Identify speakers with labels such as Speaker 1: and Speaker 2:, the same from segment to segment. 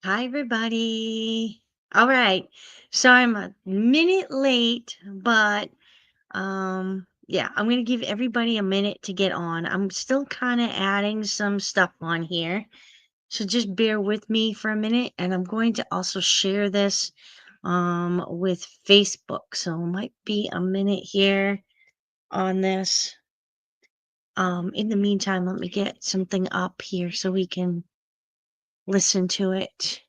Speaker 1: Hi, everybody. All right. So I'm a minute late, but yeah, I'm going to give everybody a minute to get on. I'm still kind of adding some stuff on here. So just bear with me for a minute, and I'm going to also share this with Facebook. So it might be a minute here on this. In the meantime, let me get something up here so we can listen to it.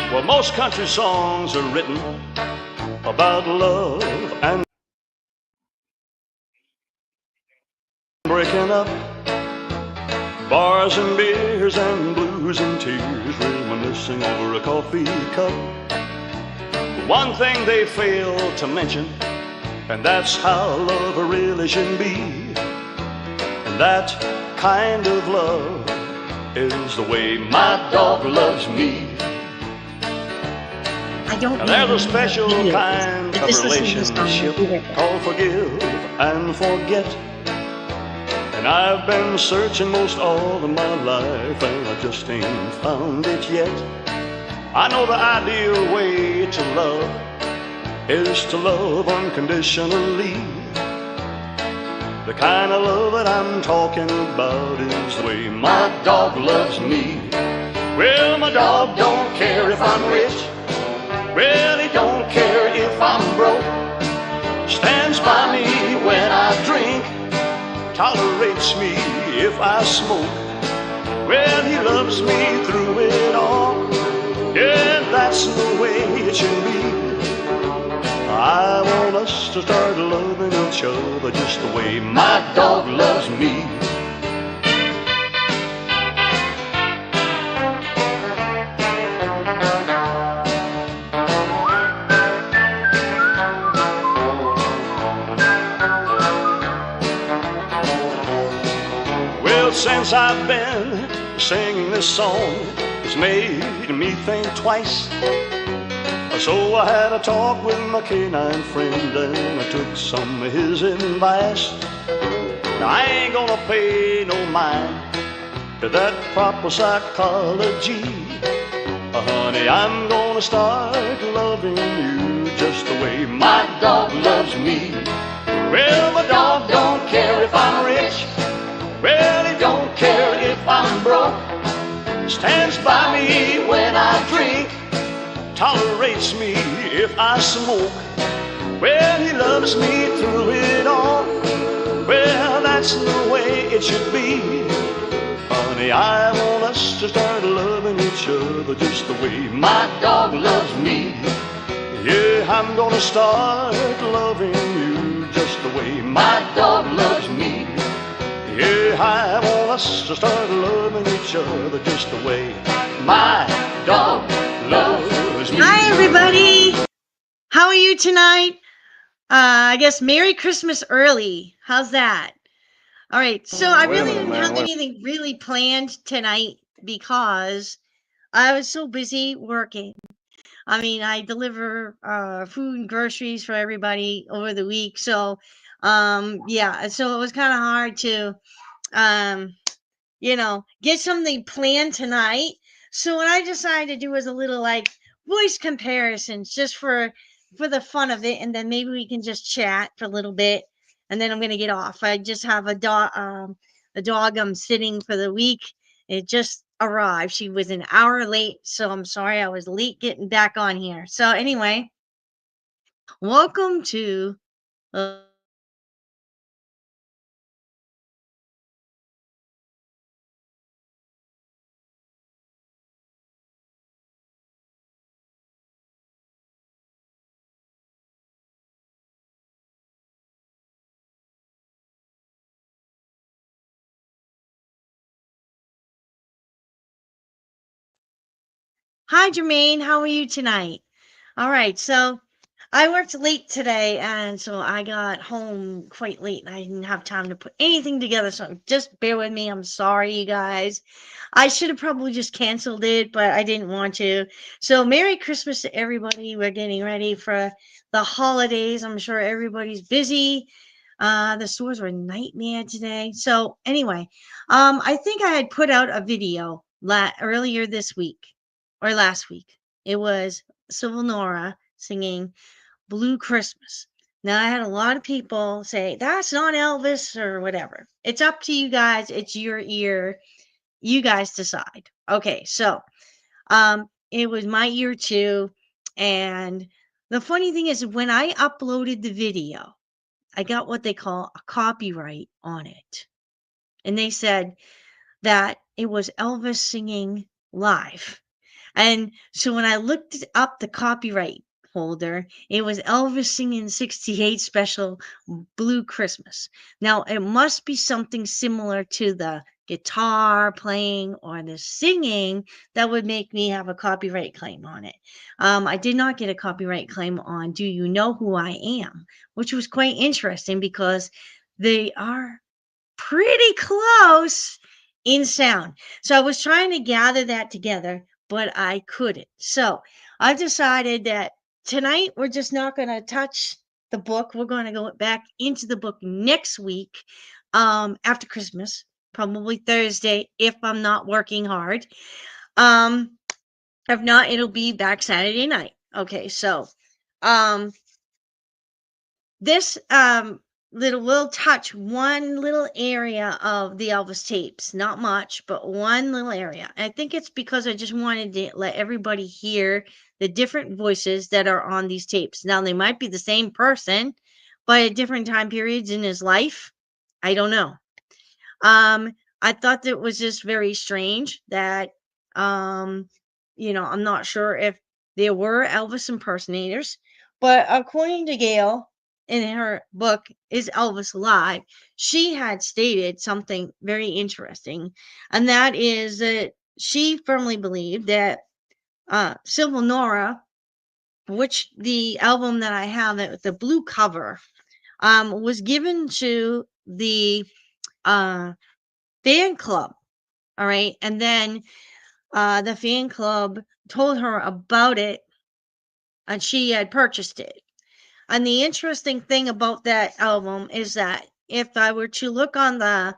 Speaker 2: Well, most country songs are written about love and breaking up, bars and beers and blues and tears, reminiscing over a coffee cup. One thing they fail to mention, and that's how love really should be. And that kind of love is the way my dog loves me.
Speaker 1: I don't
Speaker 2: And
Speaker 1: know
Speaker 2: there's a
Speaker 1: the
Speaker 2: special
Speaker 1: video,
Speaker 2: kind
Speaker 1: but
Speaker 2: of
Speaker 1: just listen to this song and
Speaker 2: relationship
Speaker 1: be with it.
Speaker 2: called forgive and forget. And I've been searching most all of my life, and I just ain't found it yet. I know the ideal way to love is to love unconditionally. The kind of love that I'm talking about is the way my dog loves me. Well, my dog don't care if I'm rich. Well, he don't care if I'm broke. Stands by me when I drink, tolerates me if I smoke. Well, he loves me through it all. Yeah, that's the way it should be. I want us to start loving each other just the way my dog loves me. Well, since I've been singing this song, it's made me think twice. So I had a talk with my canine friend, and I took some of his advice. Now I ain't gonna pay no mind to that proper psychology. Honey, I'm gonna start loving you just the way my dog loves me. Well, my dog don't care if I'm rich. Well, he don't care if I'm broke. Stands by me when I drink, tolerates me if I smoke. Well, he loves me through it all. Well, that's the way it should be. Honey, I want us to start loving each other just the way my dog loves me. Yeah, I'm gonna start loving you just the way my dog loves me. Yeah, I want us to start loving each other just the way my dog loves me.
Speaker 1: Hi, everybody. How are you tonight? I guess Merry Christmas early. How's that? All right. So I
Speaker 2: Wait a
Speaker 1: really
Speaker 2: minute,
Speaker 1: didn't
Speaker 2: man.
Speaker 1: have anything really planned tonight because I was so busy working. I mean, I deliver food and groceries for everybody over the week. So, yeah. So it was kind of hard to, um, get something planned tonight. So what I decided to do was a little like voice comparisons just for the fun of it, and then maybe we can just chat for a little bit, and then I'm gonna get off. I just have a dog I'm sitting for the week. It just arrived. She was an hour late, so I'm sorry I was late getting back on here. So anyway, welcome to Hi, Jermaine. How are you tonight? All right. So I worked late today, and so I got home quite late, and I didn't have time to put anything together. So just bear with me. I'm sorry, you guys. I should have probably just canceled it, but I didn't want to. So Merry Christmas to everybody. We're getting ready for the holidays. I'm sure everybody's busy. The stores were a nightmare today. So anyway, I think I had put out a video earlier this week or last week. It was Civil Nora singing Blue Christmas. Now, I had a lot of people say, that's not Elvis or whatever. It's up to you guys. It's your ear. You guys decide. Okay, so it was my ear too. And the funny thing is, when I uploaded the video, I got what they call a copyright on it. And they said that it was Elvis singing live. And so when I looked up the copyright holder, it was Elvis singing 68 special Blue Christmas. Now, it must be something similar to the guitar playing or the singing that would make me have a copyright claim on it. I did not get a copyright claim on Do You Know Who I Am, which was quite interesting because they are pretty close in sound. So I was trying to gather that together, but I couldn't. So I decided that tonight we're just not going to touch the book. We're going to go back into the book next week, after Christmas, probably Thursday if I'm not working hard. Um, if not, it'll be back Saturday night. Okay, so um this little will touch one little area of the Elvis tapes, not much, but one little area. I think it's because I just wanted to let everybody hear the different voices that are on these tapes. Now they might be the same person, but at different time periods in his life. I don't know. I thought that was just very strange that, um, I'm not sure if there were Elvis impersonators, but according to Gail in her book, Is Elvis Alive? She had stated something very interesting, and that is that she firmly believed that Civil Nora, which the album that I have, the blue cover, was given to the uh, fan club. All right. And then the fan club told her about it and she had purchased it. And the interesting thing about that album is that if I were to look on the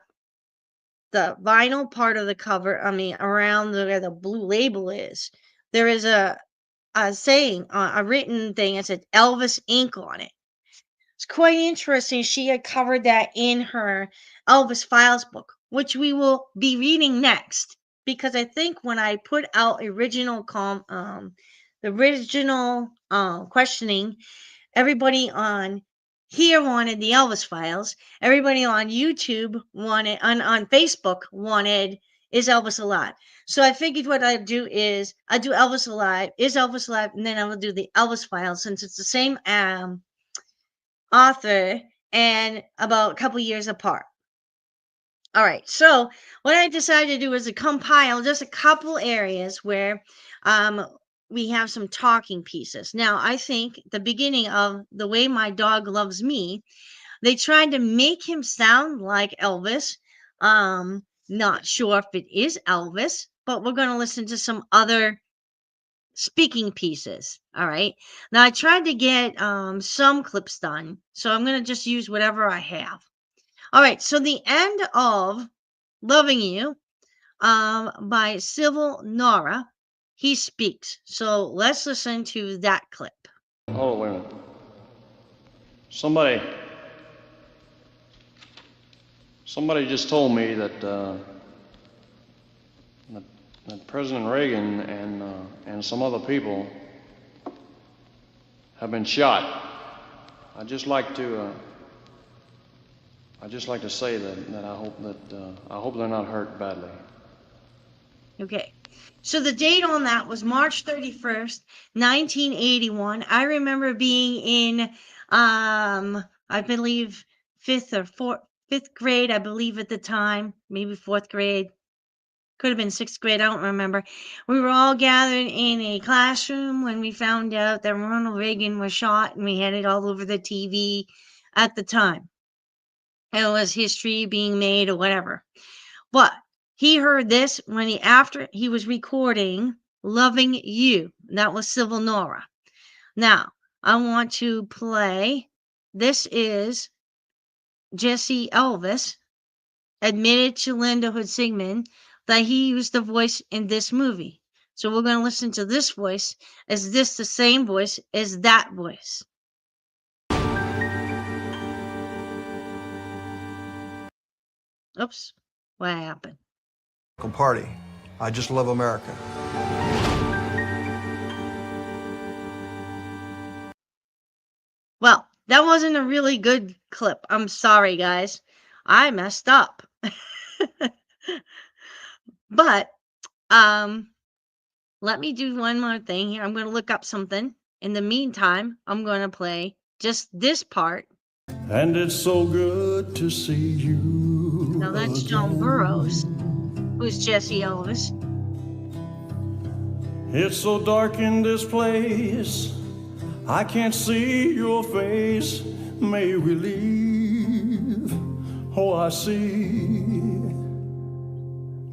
Speaker 1: vinyl part of the cover, I mean, around where the blue label is, there is a saying, a written thing. It said Elvis ink on it. It's quite interesting. She had covered that in her Elvis Files book, which we will be reading next. Because I think when I put out the original questioning, everybody on here wanted the Elvis Files. Everybody on YouTube wanted, on Facebook wanted, Is Elvis Alive? So I figured what I'd do is I'd do Elvis Alive, Is Elvis Alive, and then I will do the Elvis Files since it's the same author and about a couple years apart. All right. So what I decided to do is to compile just a couple areas where um, we have some talking pieces. Now, I think the beginning of The Way My Dog Loves Me, they tried to make him sound like Elvis. Not sure if it is Elvis, but we're going to listen to some other speaking pieces. All right. Now I tried to get some clips done, so I'm gonna just use whatever I have. All right. So the end of "Loving You" by Civil Nora. He speaks. So let's listen to that clip.
Speaker 3: Oh, wait a minute. Somebody just told me that that President Reagan and some other people have been shot. I'd just like to say that I hope they're not hurt badly.
Speaker 1: Okay. So the date on that was March 31st, 1981. I remember being in, I believe, fifth grade, I believe at the time, maybe fourth grade. could have been 6th grade, I don't remember. We were all gathered in a classroom when we found out that Ronald Reagan was shot, and we had it all over the TV at the time. It was history being made or whatever. But he heard this after he was recording Loving You. That was Civil Nora. Now, I want to play. This is Jesse Elvis admitted to Linda Hood Sigmund that he used the voice in this movie. So we're going to listen to this voice. Is this the same voice as that voice? Oops, what happened?
Speaker 4: Party. I just love America.
Speaker 1: Well, that wasn't a really good clip. I'm sorry, guys. I messed up. But let me do one more thing here. I'm going to look up something. In the meantime, I'm going to play just this part.
Speaker 2: And it's so good to see you.
Speaker 1: Now that's John Burroughs, who's Jesse Elvis.
Speaker 2: It's so dark in this place, I can't see your face. May we leave? Oh, I see.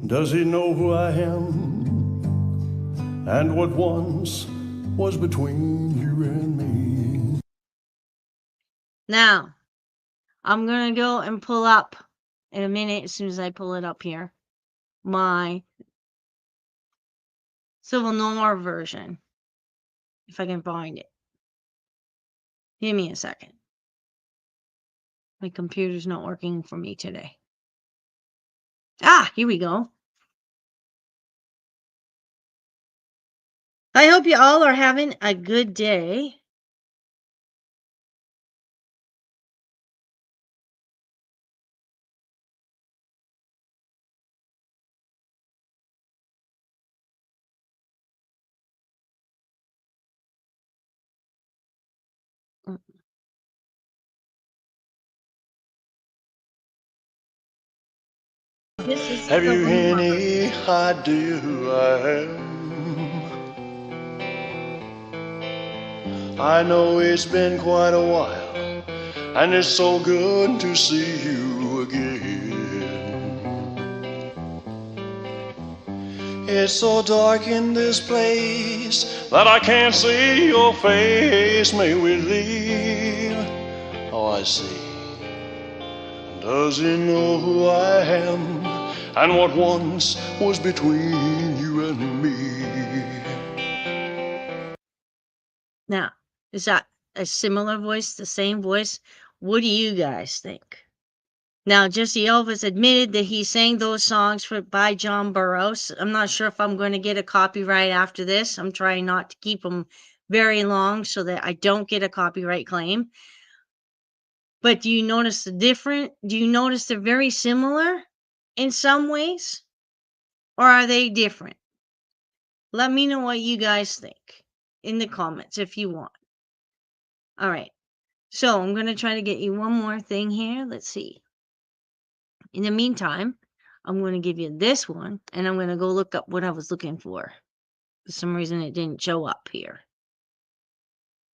Speaker 2: Does he know who I am? And what once was between you and me?
Speaker 1: Now, I'm going to go and pull up in a minute, as soon as I pull it up here, my Civil Noir version, if I can find it. Give me a second. My computer's not working for me today. Here we go. I hope you all are having a good day. This is
Speaker 2: Have you
Speaker 1: Civil Noir.
Speaker 2: any idea who I am? I know it's been quite a while, and it's so good to see you again. It's so dark in this place that I can't see your face. May we leave? Oh, I see. Does he know who I am and what once was between you and me?
Speaker 1: Now, is that a similar voice, the same voice? What do you guys think? Now, Jesse Elvis admitted that he sang those songs by John Burroughs. I'm not sure if I'm going to get a copyright after this. I'm trying not to keep them very long so that I don't get a copyright claim. But do you notice the different? Do you notice they're very similar in some ways? Or are they different? Let me know what you guys think in the comments if you want. All right. So I'm going to try to get you one more thing here. Let's see. In the meantime, I'm going to give you this one, and I'm going to go look up what I was looking for. For some reason, it didn't show up here.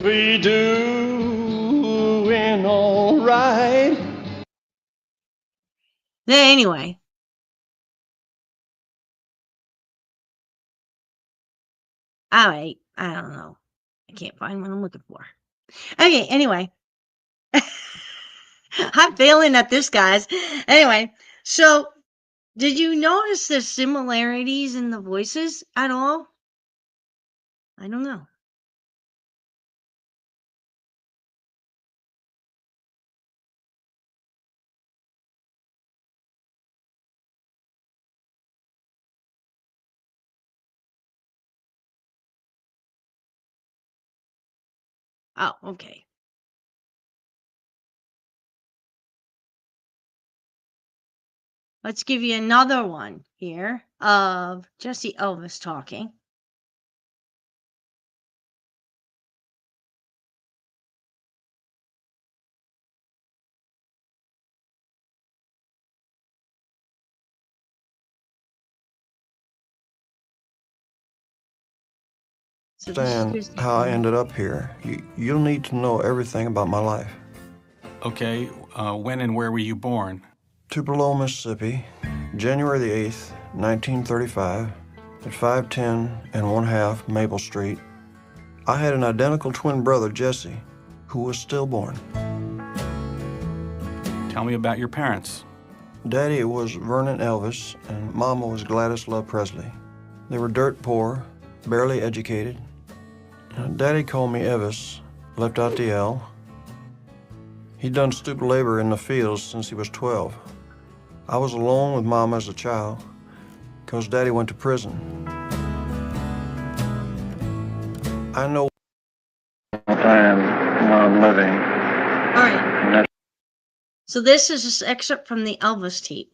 Speaker 2: We doing all right.
Speaker 1: Anyway. All right. I don't know. I can't find what I'm looking for. Okay. Anyway. I'm failing at this, guys. Anyway. So, did you notice the similarities in the voices at all? I don't know. Oh, okay. Let's give you another one here of Jesse Elvis talking. So this is
Speaker 4: Understand
Speaker 1: Christy.
Speaker 4: how I ended up here. You'll need to know everything about my life.
Speaker 5: Okay, when and where were you born?
Speaker 4: Tupelo, Mississippi, January the 8th, 1935, at 510 and 1/2 Maple Street. I had an identical twin brother, Jesse, who was stillborn.
Speaker 5: Tell me about your parents.
Speaker 4: Daddy was Vernon Elvis, and Mama was Gladys Love Presley. They were dirt poor, barely educated. Daddy called me Elvis, left out the L. He'd done stoop labor in the fields since he was 12. I was alone with Mama as a child, because Daddy went to prison. I know
Speaker 3: time while I'm living.
Speaker 1: All right. So this is just excerpt from the Elvis tape.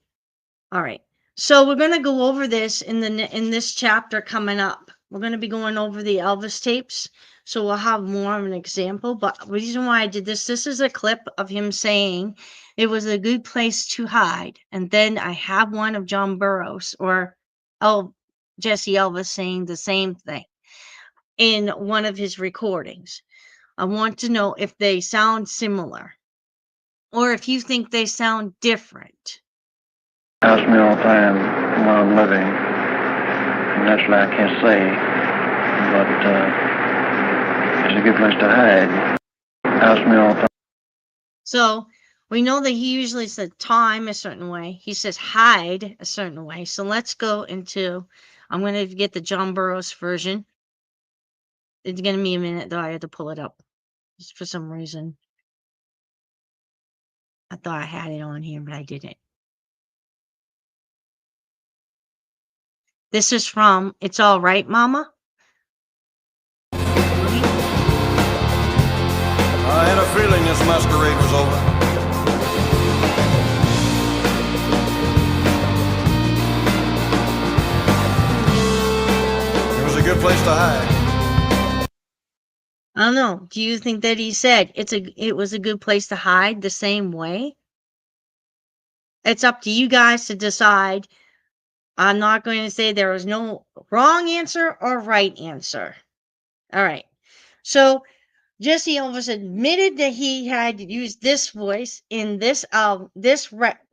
Speaker 1: All right. So we're going to go over this in this chapter coming up. We're going to be going over the Elvis tapes. So we'll have more of an example. But the reason why I did this is a clip of him saying it was a good place to hide. And then I have one of John Burroughs or Jesse Elvis saying the same thing in one of his recordings. I want to know if they sound similar or if you think they sound different.
Speaker 3: Ask me all the time while I'm living. Naturally, I can't say, but it's a good place to hide. Ask me all the time.
Speaker 1: So we know that he usually said time a certain way. He says hide a certain way. So let's go into, I'm going to get the John Burroughs version. It's going to be a minute though. I had to pull it up just for some reason. I thought I had it on here, but I didn't. This is from It's All Right, Mama.
Speaker 4: I had a feeling this masquerade was over. It was a good place to hide.
Speaker 1: I don't know. Do you think that he said it was a good place to hide the same way? It's up to you guys to decide. I'm not going to say there was no wrong answer or right answer. All right. So Jesse Elvis admitted that he had used this voice in this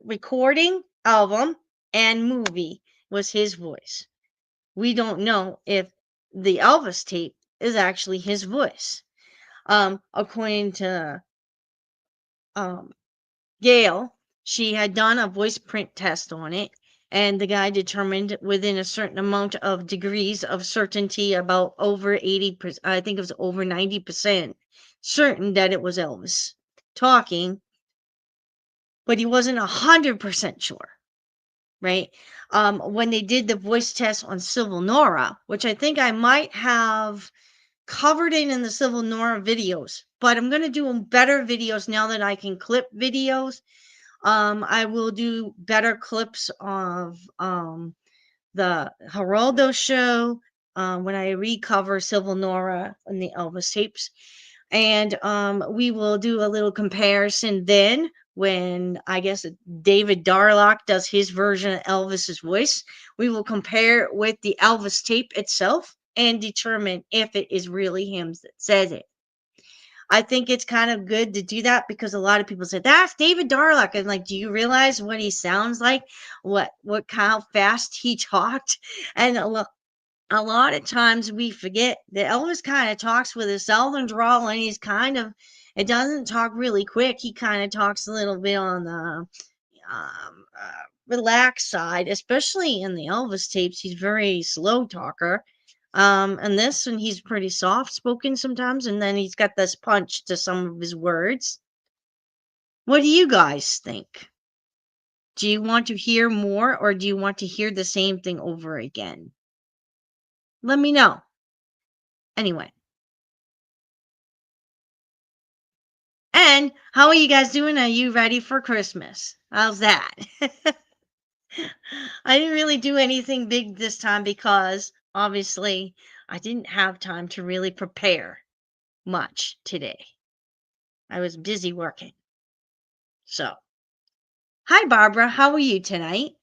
Speaker 1: recording album and movie was his voice. We don't know if the Elvis tape is actually his voice. According to Gail, she had done a voice print test on it, and the guy determined within a certain amount of degrees of certainty, about over 80%, I think it was over 90%, certain that it was Elvis talking, but he wasn't 100% sure, right? When they did the voice test on Civil Nora, which I think I might have covered it in the Civil Nora videos, but I'm going to do better videos now that I can clip videos. I will do better clips of the Geraldo show when I recover Civil Nora and the Elvis tapes. And we will do a little comparison then when I guess David Darlock does his version of Elvis's voice. We will compare it with the Elvis tape itself and determine if it is really him that says it. I think it's kind of good to do that because a lot of people say that's David Darlock, and like, do you realize what he sounds like? What how fast he talked? And a lot of times we forget that Elvis kind of talks with a southern drawl, and he's kind of, it doesn't talk really quick. He kind of talks a little bit on the relaxed side, especially in the Elvis tapes. He's very slow talker. And this, and he's pretty soft spoken sometimes, and then he's got this punch to some of his words. What do you guys think? Do you want to hear more, or do you want to hear the same thing over again? Let me know. Anyway. And how are you guys doing? Are you ready for Christmas? How's that? I didn't really do anything big this time because obviously I didn't have time to really prepare much today. I was busy working. So, hi Barbara, how are you tonight?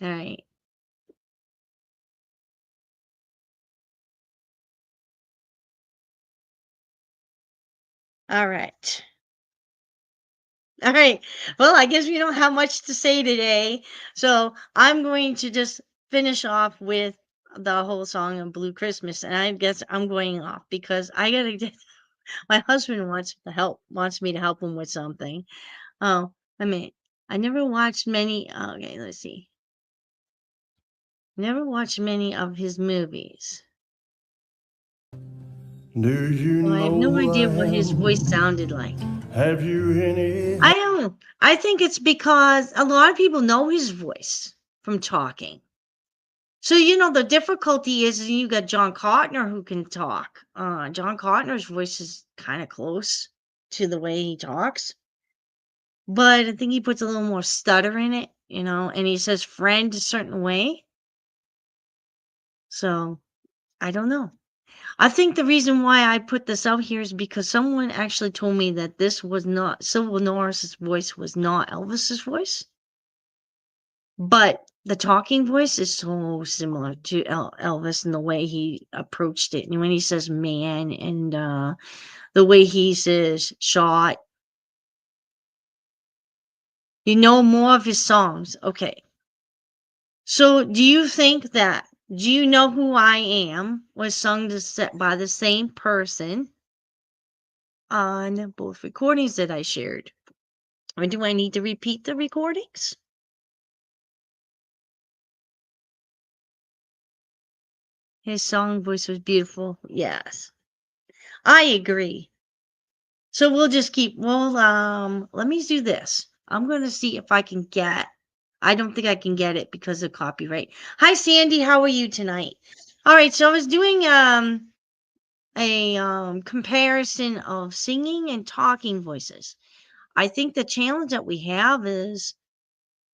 Speaker 1: All right. All right. All right. Well, I guess we don't have much to say today. So I'm going to just finish off with the whole song of Blue Christmas. And I guess I'm going off because I gotta get my husband wants me to help him with something. Oh, I mean, I never watched many okay, let's see. Never watched many of his movies.
Speaker 2: Do you
Speaker 1: So I have
Speaker 2: know
Speaker 1: no
Speaker 2: who I
Speaker 1: idea what his voice
Speaker 2: am?
Speaker 1: sounded like.
Speaker 2: Have you any?
Speaker 1: I don't know. I think it's because a lot of people know his voice from talking. So, the difficulty is you got John Cotner who can talk. John Cotner's voice is kind of close to the way he talks, but I think he puts a little more stutter in it, and he says friend a certain way. So, I don't know. I think the reason why I put this out here is because someone actually told me that this was not Sylvia Norris's voice was not Elvis's voice, but the talking voice is so similar to Elvis and the way he approached it, and when he says "man" and the way he says "shot." More of his songs. Okay, so do you know who I am was sung by the same person on both recordings that I shared? Or do I need to repeat the recordings? His song voice was beautiful. Yes, I agree. So let me do this. I'm going to see if I don't think I can get it because of copyright. Hi, Sandy. How are you tonight? All right. So I was doing, a comparison of singing and talking voices. I think the challenge that we have is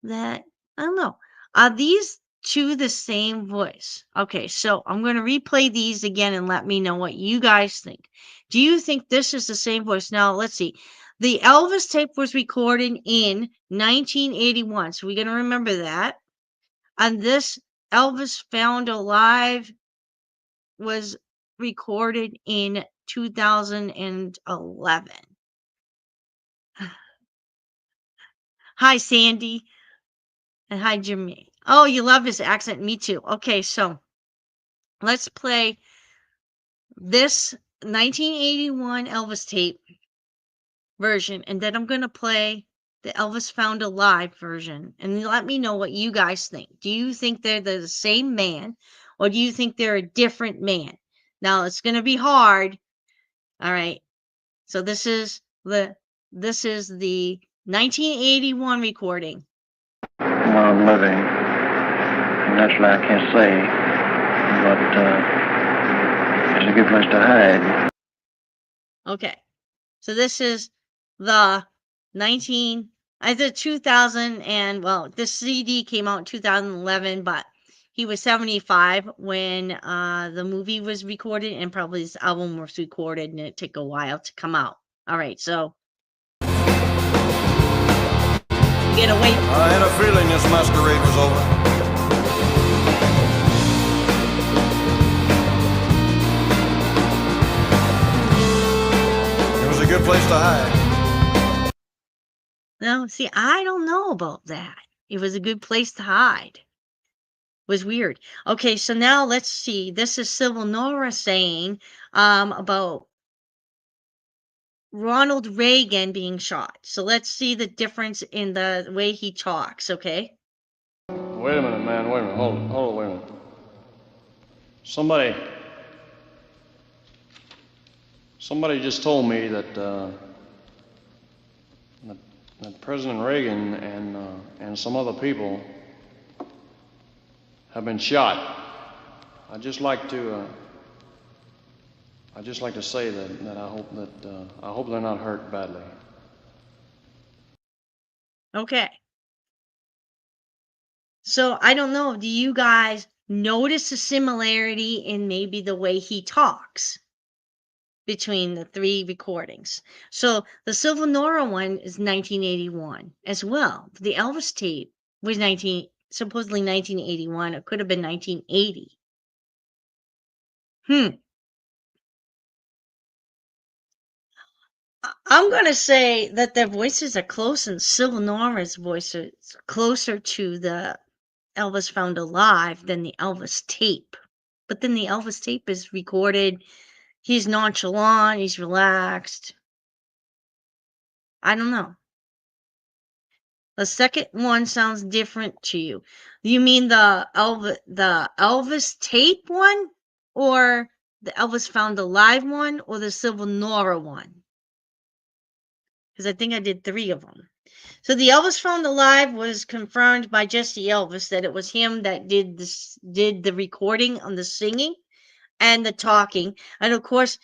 Speaker 1: that I don't know. Are these two the same voice? Okay, so I'm going to replay these again and let me know what you guys think. Do you think this is the same voice? Now, let's see. The Elvis tape was recorded in 1981, so we're going to remember that. And this Elvis Found Alive was recorded in 2011. Hi, Sandy. And hi, Jimmy. Oh, you love his accent. Me too. Okay, so let's play this 1981 Elvis tape version, and then I'm going to play the Elvis Found Alive version. And let me know what you guys think. Do you think they're the same man, or do you think they're a different man? Now, it's going to be hard. All right. So this is the 1981 recording.
Speaker 3: While I'm living, naturally I can't say, but it's a good place to hide.
Speaker 1: Okay. So this is the 2000, and well, this CD came out in 2011, but he was 75 when the movie was recorded, and probably this album was recorded, and it took a while to come out. All right, so get away.
Speaker 4: I had a feeling this masquerade was over. It was a good place to hide.
Speaker 1: No, see, I don't know about that. It was a good place to hide. Was weird. Okay, so now let's see. This is Civil Nora saying about Ronald Reagan being shot. So let's see the difference in the way he talks, okay?
Speaker 6: Wait a minute, man. Wait a minute. Hold it. Wait a minute. Somebody just told me that that President Reagan and some other people have been shot. I'd just like to say that I hope they're not hurt badly.
Speaker 1: Okay. So I don't know. Do you guys notice a similarity in maybe the way he talks between the three recordings? So the Silver Nora one is 1981 as well. The Elvis tape was supposedly 1981. It could have been 1980. I'm gonna say that their voices are close, and Sylvanora's voice is closer to the Elvis Found Alive than the Elvis tape. But then the Elvis tape is recorded. He's nonchalant. He's relaxed. I don't know. The second one sounds different to you. You mean the Elvis tape one, or the Elvis Found Alive one, or the Sylvanora one? Because I think I did 3 of them. So the Elvis Found Alive was confirmed by Jesse Elvis that it was him that did the recording on the singing and the talking. And of course,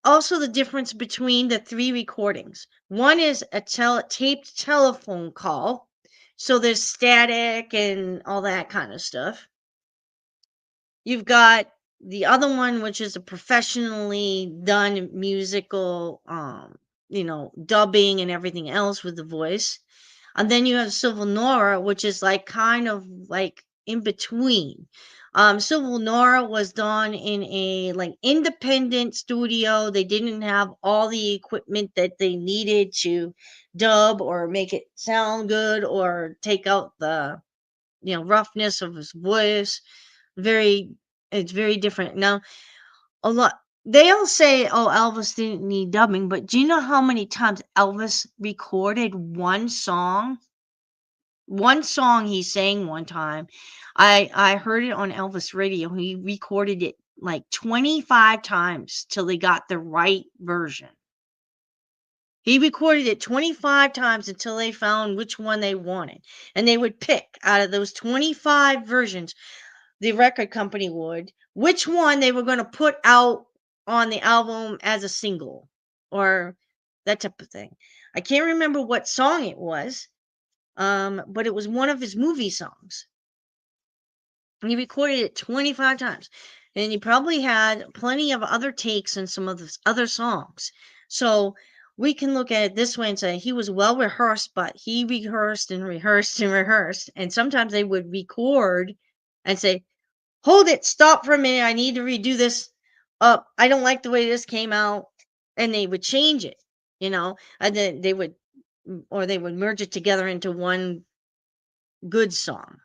Speaker 1: also the difference between the 3 recordings. One is a taped telephone call. So there's static and all that kind of stuff. You've got the other one, which is a professionally done musical, dubbing and everything else with the voice. And then you have Sylvanora, which is like kind of like in between. Sylvanora was done in a like independent studio. They didn't have all the equipment that they needed to dub or make it sound good or take out the roughness of his voice. Very, it's very different. Now, a lot they all say, "Oh, Elvis didn't need dubbing," but do you know how many times Elvis recorded one song? One song he sang one time. I heard it on Elvis radio. He recorded it like 25 times till they got the right version. He recorded it 25 times until they found which one they wanted. And they would pick out of those 25 versions, the record company would, which one they were going to put out on the album as a single or that type of thing. I can't remember what song it was, but it was one of his movie songs. And he recorded it 25 times. And he probably had plenty of other takes in some of the other songs. So we can look at it this way and say he was well rehearsed, but he rehearsed and rehearsed and rehearsed. And sometimes they would record and say, hold it, stop for a minute. I need to redo this. I don't like the way this came out. And they would change it, and then they would merge it together into one good song.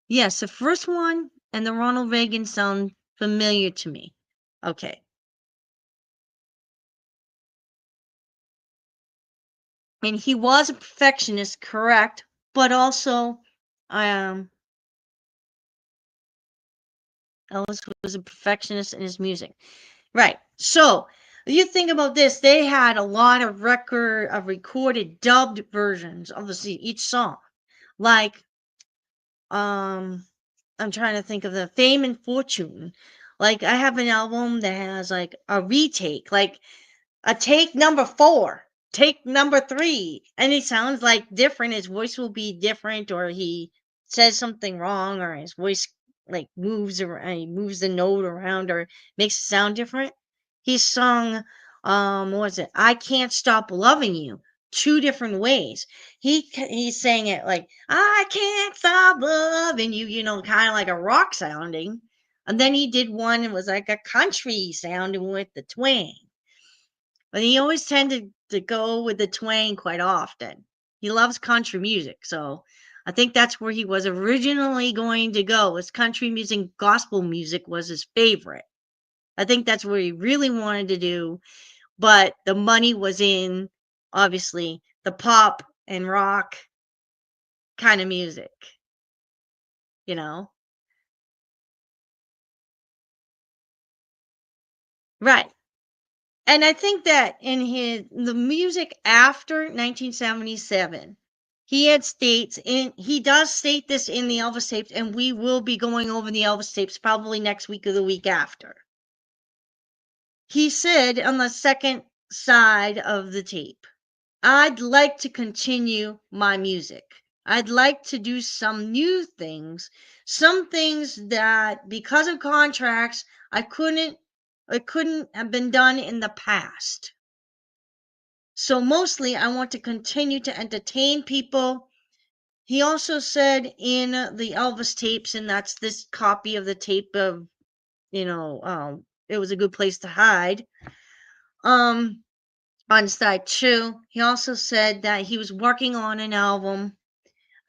Speaker 1: Yes, the first one and the Ronald Reagan sound familiar to me. Okay. And he was a perfectionist, correct, but also Elvis was a perfectionist in his music. Right. So, you think about this, they had a lot of recorded dubbed versions of each song. Like I'm trying to think of the Fame and Fortune. Like I have an album that has like a retake, like a take number 4, take number 3, and he sounds like different. His voice will be different, or he says something wrong, or his voice like moves around, he moves the note around, or makes it sound different. He sung, what was it? I Can't Stop Loving You, 2 different ways. He sang it like I can't stop loving you, kind of like a rock sounding. And then he did one, it was like a country sounding with the twang. But he always tended to go with the twang quite often. He loves country music, so I think that's where he was originally going to go. Was country music, gospel music was his favorite. I think that's what he really wanted to do, but the money was in, obviously, the pop and rock kind of music, you know? Right. And I think that in the music after 1977, he does state this in the Elvis tapes, and we will be going over the Elvis tapes probably next week or the week after. He said on the second side of the tape, I'd like to continue my music. I'd like to do some new things, some things that because of contracts it couldn't have been done in the past. So mostly I want to continue to entertain people. He also said in the Elvis tapes, and that's this copy of the tape of, it was a good place to hide. On side 2, he also said that he was working on an album,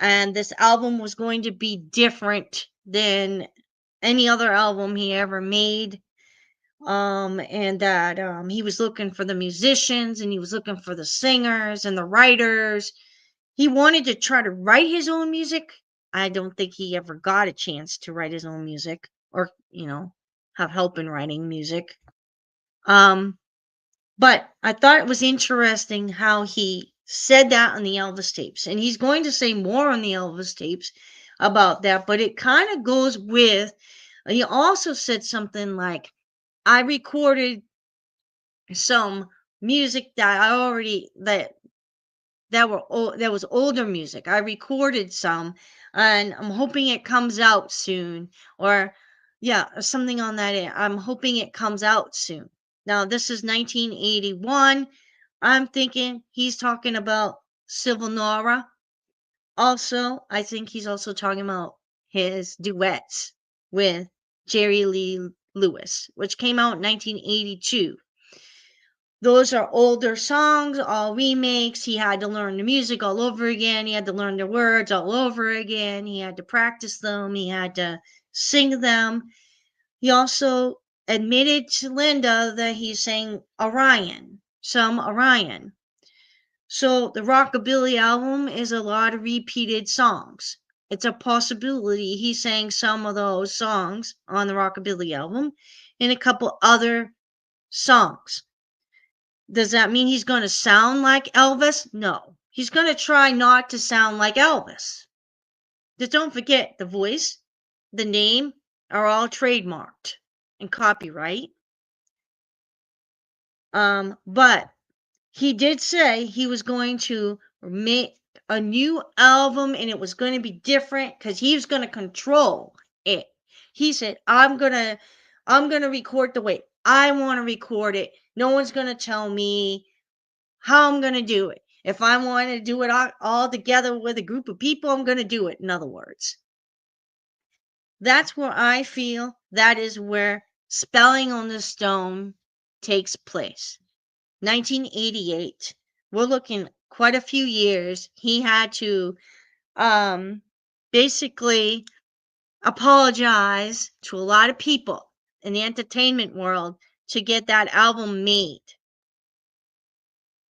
Speaker 1: and this album was going to be different than any other album he ever made. And that he was looking for the musicians, and he was looking for the singers and the writers. He wanted to try to write his own music. I don't think he ever got a chance to write his own music, or have help in writing music. But I thought it was interesting how he said that on the Elvis tapes, and he's going to say more on the Elvis tapes about that, but it kind of goes with, he also said something like, I recorded some music that I already that was older music. I recorded some, and I'm hoping it comes out soon, or something on that end. I'm hoping it comes out soon. Now this is 1981. I'm thinking he's talking about Civil Nora. Also, I think he's also talking about his duets with Jerry Lee Lewis, which came out in 1982. Those are older songs, all remakes. He had to learn the music all over again. He had to learn the words all over again. He had to practice them. He had to sing them. He also admitted to Linda that he sang some Orion. So the Rockabilly album is a lot of repeated songs. It's a possibility he sang some of those songs on the Rockabilly album and a couple other songs. Does that mean he's going to sound like Elvis? No. He's going to try not to sound like Elvis. Just don't forget, the voice, the name are all trademarked and copyright. But he did say he was going to make a new album, and it was going to be different because he was going to control it. He said, I'm going to record the way I want to record it. No one's going to tell me how I'm going to do it. If I want to do it all together with a group of people, I'm going to do it, in other words. That's where I feel that is where Spelling on the Stone takes place. 1988. We're looking quite a few years. He had to basically apologize to a lot of people in the entertainment world to get that album made.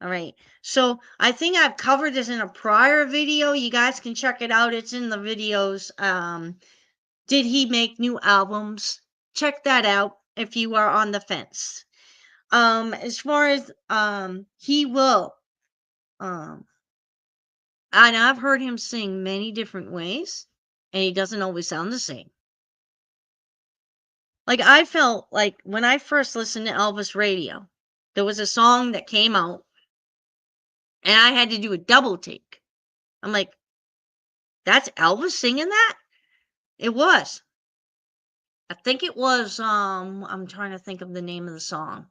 Speaker 1: All right. So I think I've covered this in a prior video. You guys can check it out. It's in the videos. Did he make new albums? Check that out if you are on the fence. As far as he will, and I've heard him sing many different ways, and he doesn't always sound the same. Like, I felt like when I first listened to Elvis radio, there was a song that came out, and I had to do a double take. I'm like, that's Elvis singing that? It was. I think it was, I'm trying to think of the name of the song.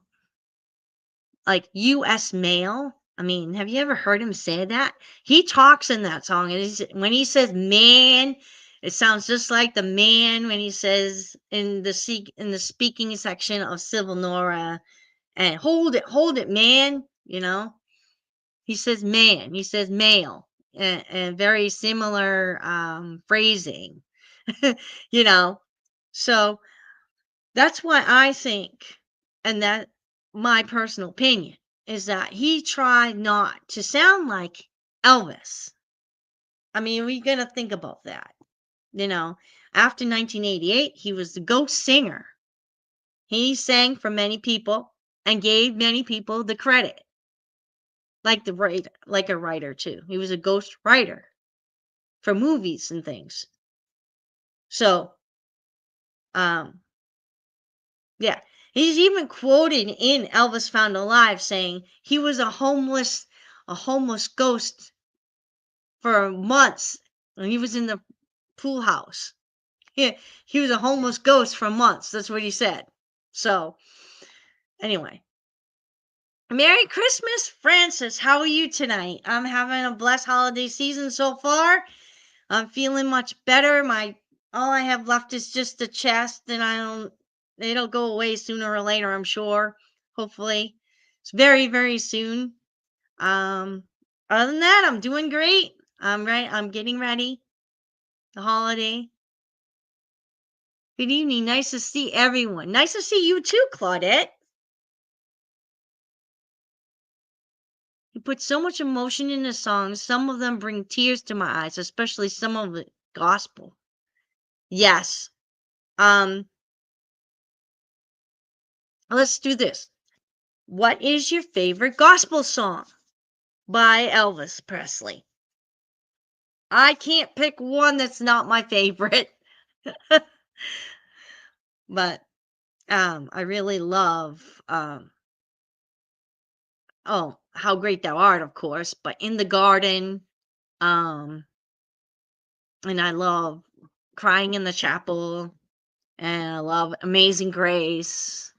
Speaker 1: Like U.S. Mail. I mean, have you ever heard him say that? He talks in that song, and when he says "man," it sounds just like the man when he says in the speaking section of Civil Nora, and hold it, man. He says "man," he says "male," and very similar phrasing. you know, so that's why I think, and that my personal opinion is that he tried not to sound like Elvis. I mean, we're going to think about that. After 1988, he was the ghost singer. He sang for many people and gave many people the credit. Like a writer too. He was a ghost writer for movies and things. So, yeah. He's even quoted in Elvis Found Alive saying he was a homeless ghost for months when he was in the pool house. He was a homeless ghost for months. That's what he said. So, anyway. Merry Christmas, Francis. How are you tonight? I'm having a blessed holiday season so far. I'm feeling much better. All I have left is just the chest, and it'll go away sooner or later, I'm sure. Hopefully. It's very, very soon. Um, Other than that, I'm doing great. I'm getting ready. The holiday. Good evening. Nice to see everyone. Nice to see you too, Claudette. You put so much emotion in the songs. Some of them bring tears to my eyes, especially some of the gospel. Yes. Let's do this. What is your favorite gospel song by Elvis Presley? I can't pick one that's not my favorite. But I really love oh, How Great Thou Art, of course, but In the Garden, um, and I love Crying in the Chapel, and I love Amazing Grace.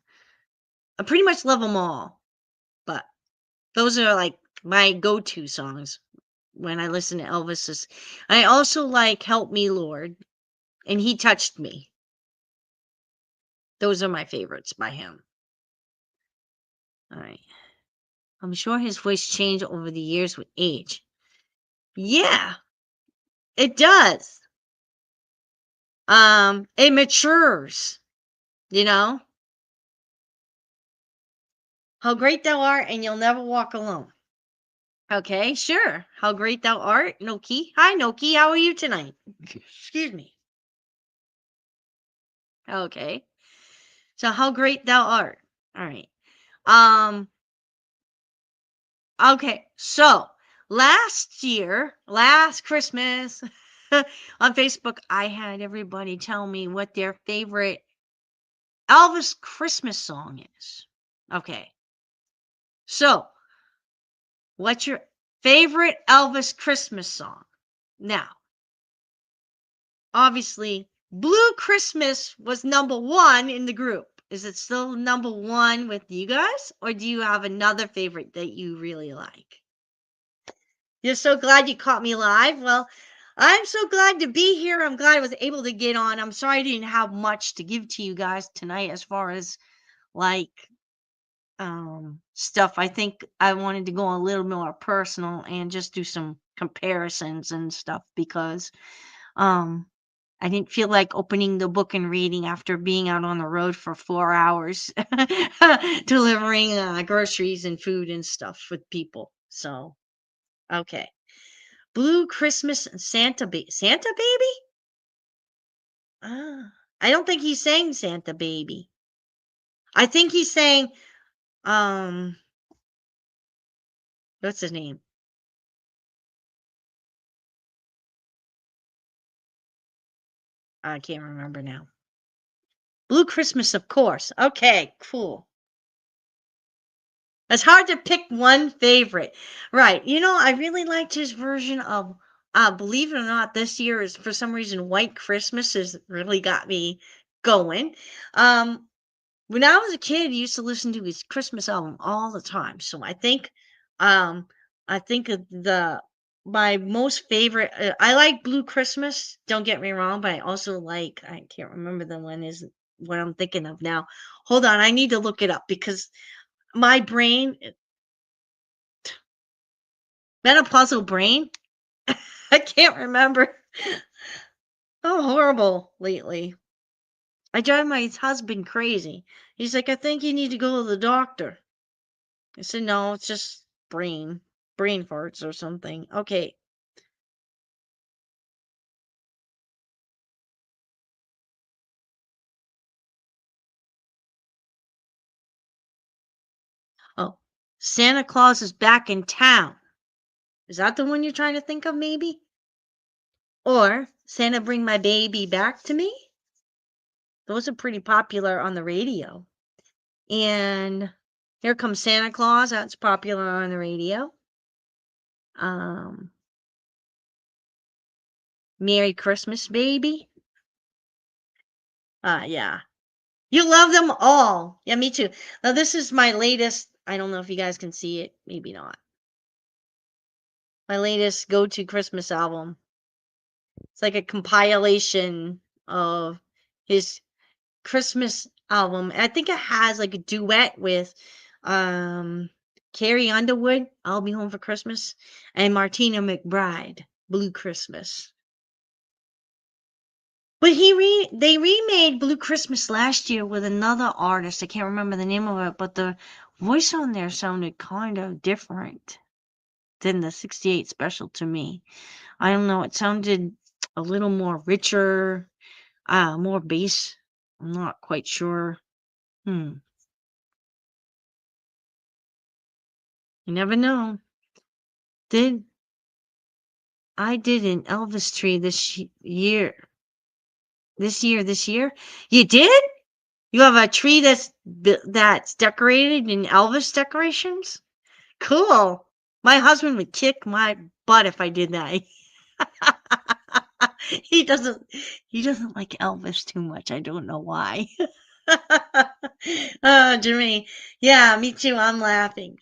Speaker 1: I pretty much love them all, but those are like my go-to songs when I listen to Elvis's. I also like Help Me Lord and He Touched Me. Those are my favorites by him. All right. I'm sure his voice changed over the years with age. Yeah, it does. It matures, you know? How great thou art and you'll never walk alone. Okay, sure. How great thou art, Noki. Hi, Noki. How are you tonight? Excuse me. Okay. So how great thou art. All right. Um, okay. So last Christmas, on Facebook, I had everybody tell me what their favorite Elvis Christmas song is. Okay. So, what's your favorite Elvis Christmas song? Now, obviously, Blue Christmas was number one in the group. Is it still number one with you guys? Or do you have another favorite that you really like? You're so glad you caught me live? Well, I'm so glad to be here. I'm glad I was able to get on. I'm sorry I didn't have much to give to you guys tonight as far as like stuff. I think I wanted to go a little more personal and just do some comparisons and stuff because um I didn't feel like opening the book and reading after being out on the road for 4 hours delivering groceries and food and stuff with people. So, okay. Blue Christmas and Santa Baby? Ah, I don't think he's saying Santa Baby. I think he's saying, um, what's his name? I can't remember now. Blue Christmas, of course. Okay, cool. It's hard to pick one favorite. Right. I really liked his version of believe it or not, this year is for some reason White Christmas has really got me going. Um when I was a kid, I used to listen to his Christmas album all the time. So um I think of the my most favorite I like Blue Christmas, don't get me wrong, but I also like I can't remember the one is what I'm thinking of now. Hold on, I need to look it up because my brain menopausal brain? I can't remember. Oh, horrible lately. I drive my husband crazy. He's like, I think you need to go to the doctor. I said, no, it's just brain farts or something. Okay. Oh, Santa Claus is back in town. Is that the one you're trying to think of, maybe? Or Santa Bring My Baby Back to Me? Those are pretty popular on the radio. And Here Comes Santa Claus. That's popular on the radio. Um, Merry Christmas, Baby. Yeah. You love them all. Yeah, me too. Now, this is my latest. I don't know if you guys can see it. Maybe not. My latest go to Christmas album. It's like a compilation of his Christmas album. I think it has like a duet with Carrie Underwood, I'll Be Home for Christmas, and Martina McBride, Blue Christmas. But they remade Blue Christmas last year with another artist. I can't remember the name of it, but the voice on there sounded kind of different than the 68 special to me. I don't know, it sounded a little more richer, more bass. I'm not quite sure. You never know. Did I did an Elvis tree year? This year? You did? You have a tree that's decorated in Elvis decorations? Cool. My husband would kick my butt if I did that. he doesn't he doesn't like Elvis too much. I don't know why. Oh, Jimmy. Yeah, me too. I'm laughing.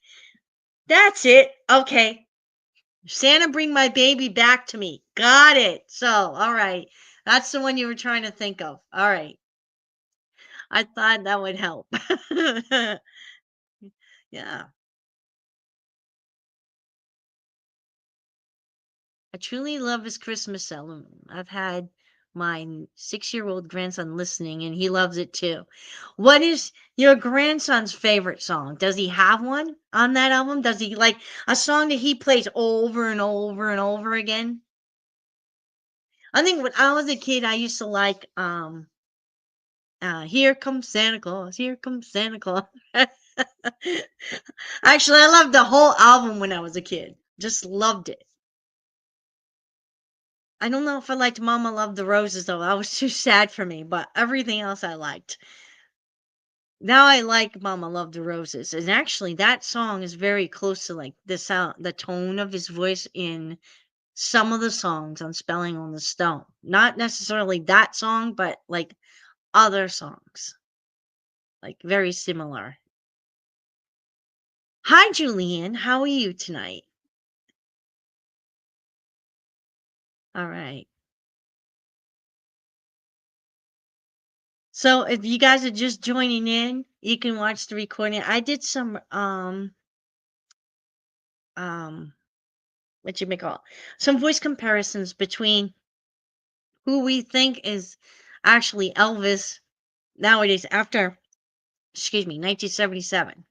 Speaker 1: That's it. Okay. Santa, bring my baby back to me. Got it. So, all right. That's the one you were trying to think of. All right. I thought that would help. Yeah. I truly love his Christmas album. I've had my 6-year-old grandson listening, and he loves it too. What is your grandson's favorite song? Does he have one on that album? Does he like a song that he plays over and over and over again? I think when I was a kid, I used to like Here Comes Santa Claus, Here Comes Santa Claus. Actually, I loved the whole album when I was a kid. Just loved it. I don't know if I liked Mama Loved the Roses though. That was too sad for me, but everything else I liked. Now I like Mama Loved the Roses. And actually that song is very close to like the tone of his voice in some of the songs on Spelling on the Stone. Not necessarily that song, but like other songs. Like very similar. Hi Julian, how are you tonight? All right. So if you guys are just joining in, you can watch the recording. I did some what you may call some voice comparisons between who we think is actually Elvis nowadays after 1977.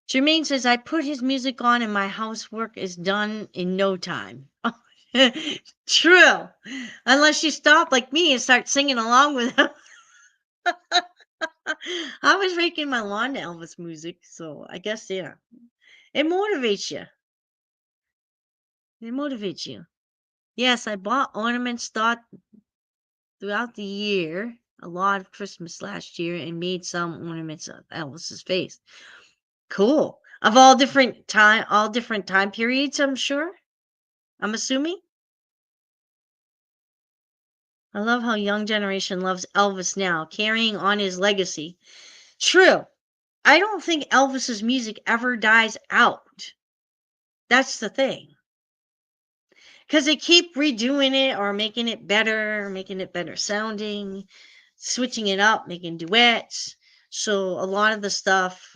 Speaker 1: Jermaine says I put his music on and my housework is done in no time. True. Unless you stop like me and start singing along with him. I was making my lawn to Elvis music, so I guess yeah. It motivates you. It motivates you. Yes, I bought ornaments throughout the year, a lot of Christmas last year, and made some ornaments of Elvis's face. Cool. Of all different time periods, I'm sure. I'm assuming. I love how young generation loves Elvis now, carrying on his legacy. True. I don't think Elvis's music ever dies out. That's the thing. Because they keep redoing it or making it better sounding, switching it up, making duets. So a lot of the stuff,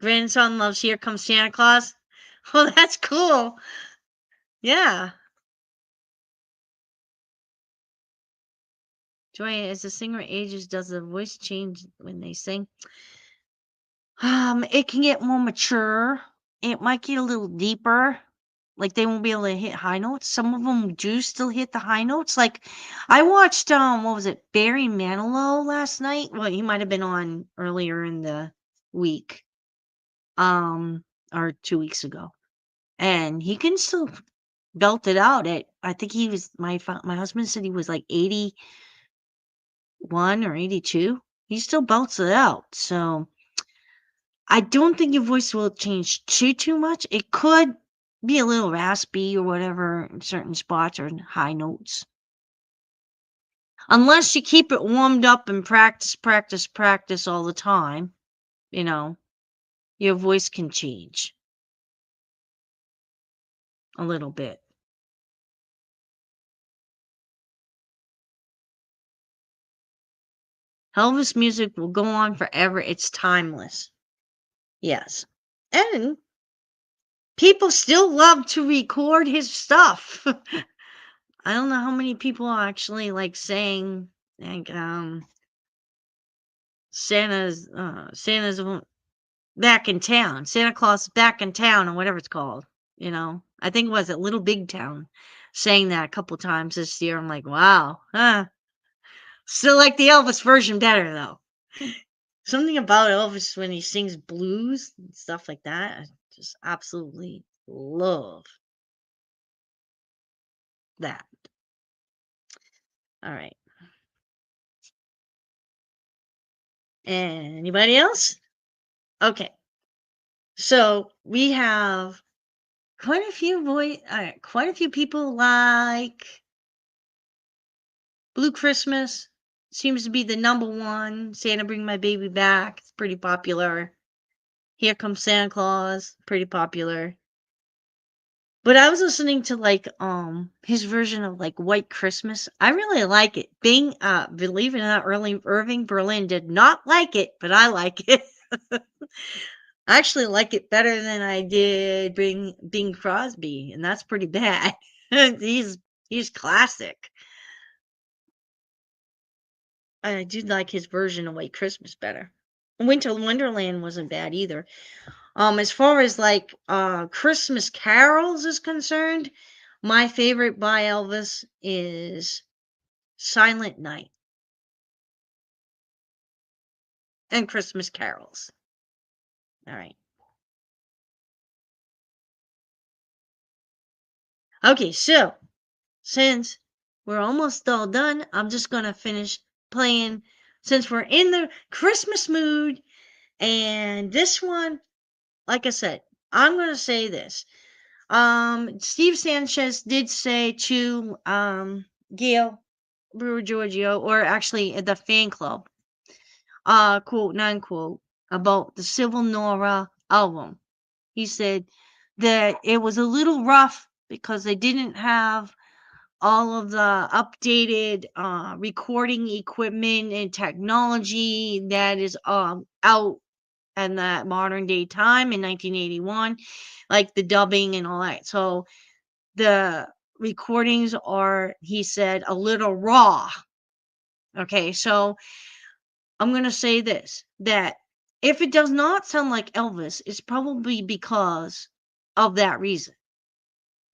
Speaker 1: grandson loves Here Comes Santa Claus. Oh, that's cool. Yeah. Joy, as the singer ages, does the voice change when they sing? It can get more mature. It might get a little deeper. Like they won't be able to hit high notes. Some of them do still hit the high notes. Like I watched what was it, Barry Manilow last night? Well, he might have been on earlier in the week. Or 2 weeks ago. And he can still belt it out at I think he was my husband said he was like 81 or 82. He still belts it out. So I don't think your voice will change too much. It could be a little raspy or whatever in certain spots or in high notes. Unless you keep it warmed up and practice all the time, you know, your voice can change a little bit. Elvis music will go on forever. It's timeless. Yes. And people still love to record his stuff. I don't know how many people actually like saying like Santa's back in town. Santa Claus is back in town or whatever it's called. I think it was at Little Big Town saying that a couple times this year. I'm like, wow. Still like the Elvis version better though. Something about Elvis when he sings blues and stuff like that, I just absolutely love that. All right. Anybody else? Okay. So we have quite a few people like Blue Christmas. Seems to be the number one. Santa Bring My Baby Back. It's pretty popular. Here Comes Santa Claus. Pretty popular. But I was listening to like his version of like White Christmas. I really like it. Believe it or not, Irving Berlin did not like it, but I like it. I actually like it better than I did Bing Crosby, and that's pretty bad. he's classic. I did like his version of White Christmas better. Winter Wonderland wasn't bad either. As far as like Christmas carols is concerned, my favorite by Elvis is Silent Night and Christmas carols. All right. Okay, so since we're almost all done, I'm just gonna finish playing since we're in the Christmas mood. And this one, like I said, I'm gonna say this. Steve Sanchez did say to Gail Brewer Giorgio, or actually the fan club, quote unquote, about the Civil Nora album. He said that it was a little rough because they didn't have all of the updated recording equipment and technology that is out in that modern day time in 1981, like the dubbing and all that. So the recordings are, he said, a little raw. Okay, so I'm going to say this, that if it does not sound like Elvis, it's probably because of that reason.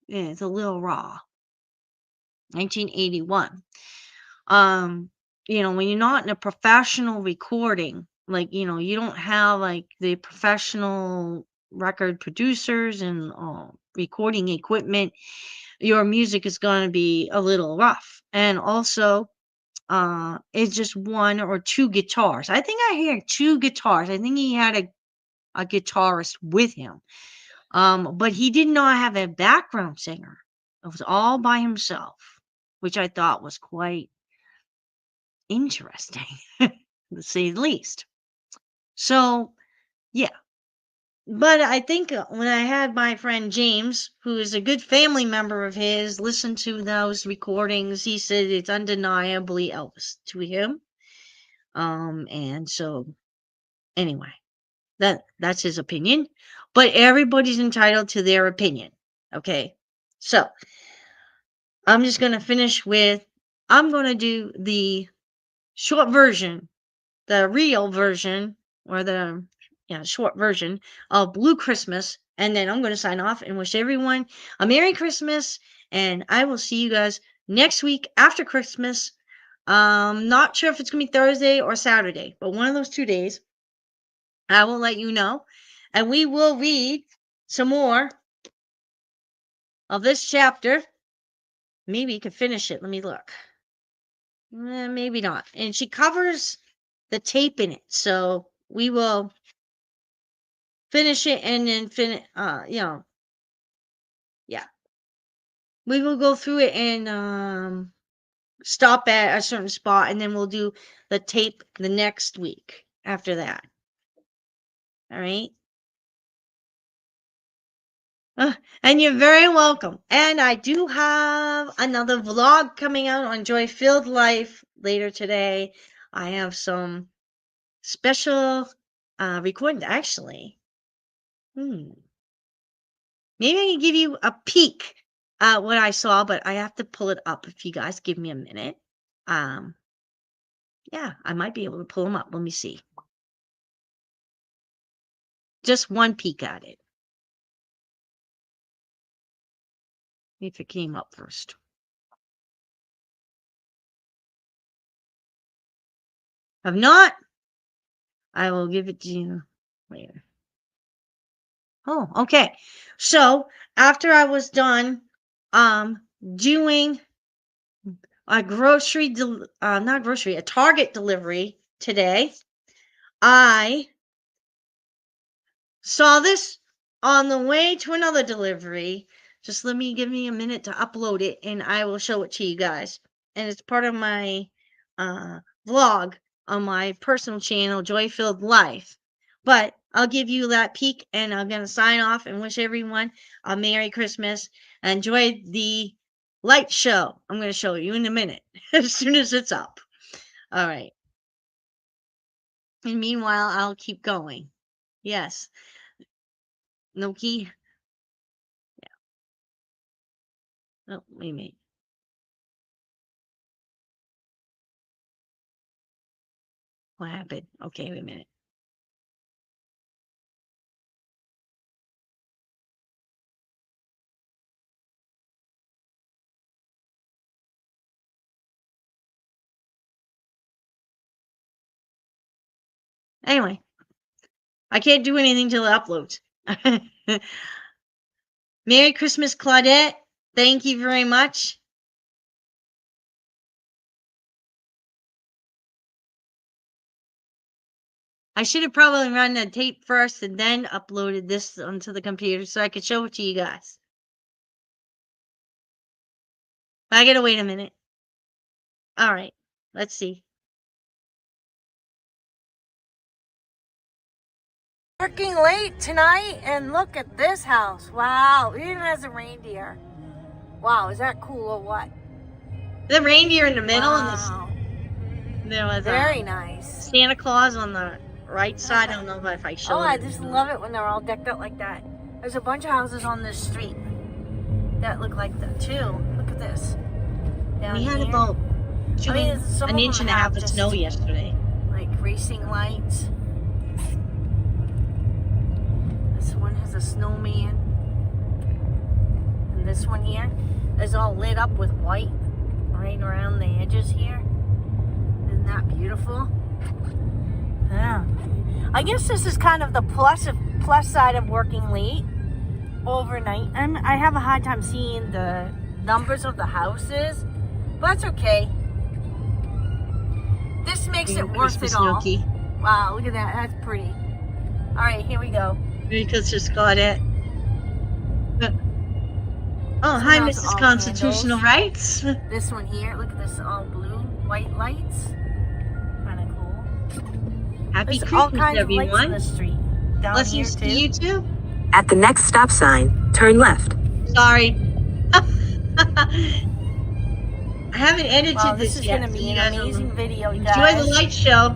Speaker 1: Yeah, it's a little raw. 1981. When you're not in a professional recording, like, you don't have like the professional record producers and recording equipment, your music is going to be a little rough. And also, it's just one or two guitars. I think I hear two guitars. I think he had a guitarist with him. But he did not have a background singer. It was all by himself, which I thought was quite interesting, to say the least. So, yeah. But I think when I had my friend James, who is a good family member of his, listen to those recordings, he said it's undeniably Elvis to him. And so anyway, that's his opinion. But everybody's entitled to their opinion. Okay. So I'm just gonna finish with I'm gonna do the short version, the real version, or the short version of Blue Christmas, and then I'm going to sign off and wish everyone a Merry Christmas, and I will see you guys next week after Christmas. Not sure if it's going to be Thursday or Saturday, but one of those 2 days. I will let you know, and we will read some more of this chapter. Maybe you can finish it. Let me look. Maybe not. And she covers the tape in it, so we will finish it and then yeah, we will go through it and stop at a certain spot, and then we'll do the tape the next week after that. All right. And you're very welcome. And I do have another vlog coming out on Joy Filled Life later today. I have some special recordings, actually. Maybe I can give you a peek at what I saw, but I have to pull it up if you guys give me a minute. Yeah, I might be able to pull them up. Let me see. Just one peek at it. If it came up first. If not, I will give it to you later. Oh, okay. So after I was done doing a a Target delivery today, I saw this on the way to another delivery. Just give me a minute to upload it and I will show it to you guys. And it's part of my vlog on my personal channel, Joy Filled Life. But I'll give you that peek and I'm going to sign off and wish everyone a Merry Christmas. Enjoy the light show. I'm going to show you in a minute as soon as it's up. All right. And meanwhile, I'll keep going. Yes. Noki. Oh, wait a minute. What happened? Okay, wait a minute. Anyway, I can't do anything till it uploads. Merry Christmas, Claudette. Thank you very much. I should have probably run the tape first and then uploaded this onto the computer so I could show it to you guys. But I gotta wait a minute. All right, let's see.
Speaker 7: Working late tonight, and look at this house. Wow, it even has a reindeer. Wow, is that cool or what?
Speaker 1: The reindeer in the middle
Speaker 7: Wow.
Speaker 1: and there was
Speaker 7: Very nice.
Speaker 1: Santa Claus on the right side. I don't know if I showed
Speaker 7: Oh, I
Speaker 1: it.
Speaker 7: just love it when they're all decked out like that. There's a bunch of houses on this street that look like that too. Look at this. Down
Speaker 1: We had
Speaker 7: here.
Speaker 1: about
Speaker 7: some
Speaker 1: an
Speaker 7: of
Speaker 1: inch
Speaker 7: them
Speaker 1: and a half
Speaker 7: have
Speaker 1: of
Speaker 7: just,
Speaker 1: snow yesterday.
Speaker 7: like racing lights. This one has a snowman. And this one here is all lit up with white right around the edges here. Isn't that beautiful? Yeah. I guess this is kind of the plus side of working late overnight. I have a hard time seeing the numbers of the houses, but that's okay. This makes it worth it all. Wow, look at that. That's pretty. All right, here we go.
Speaker 1: Because just got it. Oh,
Speaker 7: This
Speaker 1: hi,
Speaker 7: one has
Speaker 1: Mrs.
Speaker 7: all
Speaker 1: Constitutional
Speaker 7: candles.
Speaker 1: Rights.
Speaker 7: This one here, look at this, all blue, white lights. Kind of cool.
Speaker 1: Happy
Speaker 7: There's all
Speaker 1: Christmas,
Speaker 7: kinds of lights in
Speaker 1: everyone.
Speaker 7: the street. Down
Speaker 1: Blessings
Speaker 7: here
Speaker 1: to you too.
Speaker 8: At the next stop sign, turn left.
Speaker 1: Sorry. I haven't edited
Speaker 7: Wow,
Speaker 1: this
Speaker 7: this is
Speaker 1: yet.
Speaker 7: going to
Speaker 1: so
Speaker 7: be
Speaker 1: you
Speaker 7: an
Speaker 1: guys will
Speaker 7: amazing video, you
Speaker 1: enjoy
Speaker 7: guys.
Speaker 1: the light show.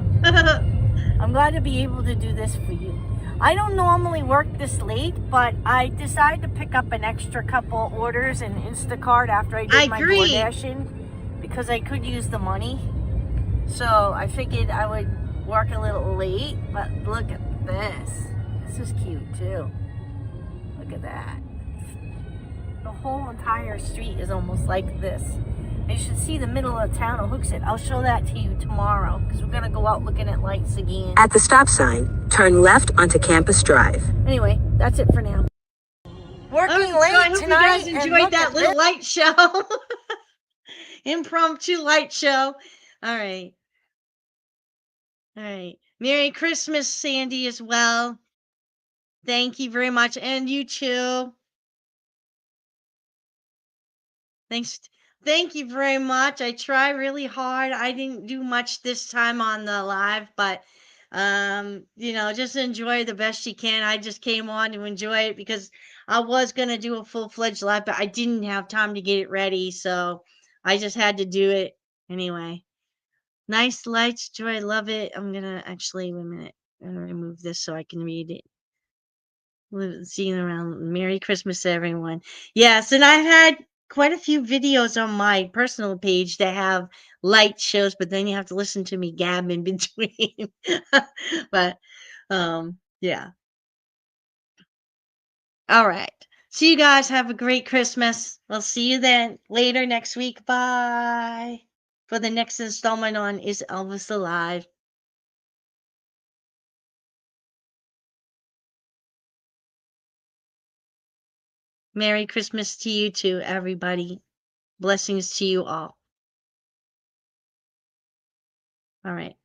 Speaker 7: I'm glad to be able to do this for you. I don't normally work this late, but I decided to pick up an extra couple orders in Instacart after I did my DoorDashing because I could use the money. So I figured I would work a little late, but look at this. This is cute too. Look at that. The whole entire street is almost like this. You should see the middle of town of Hooksett. I'll show that to you tomorrow because we're going to go out looking at lights again.
Speaker 8: At the stop sign, turn left onto Campus Drive.
Speaker 7: Anyway, that's it for now. Working late
Speaker 1: I hope
Speaker 7: tonight.
Speaker 1: you guys enjoyed that little light show. Impromptu light show. All right. All right. Merry Christmas, Sandy, as well. Thank you very much. And you too. Thanks. Thank you very much. I try really hard. I didn't do much this time on the live, but just enjoy the best you can. I just came on to enjoy it because I was gonna do a full-fledged live, but I didn't have time to get it ready, so I just had to do it anyway. Nice lights, Joy. Love it. I'm gonna actually, wait a minute. I'm gonna remove this so I can read it. Seeing around. Merry Christmas to everyone. Yes, and I've had quite a few videos on my personal page that have light shows, but then you have to listen to me gab in between. But yeah. All right. So you guys have a great Christmas. I'll see you then later next week. Bye. For the next installment on Is Elvis Alive? Merry Christmas to you too, everybody. Blessings to you all. All right.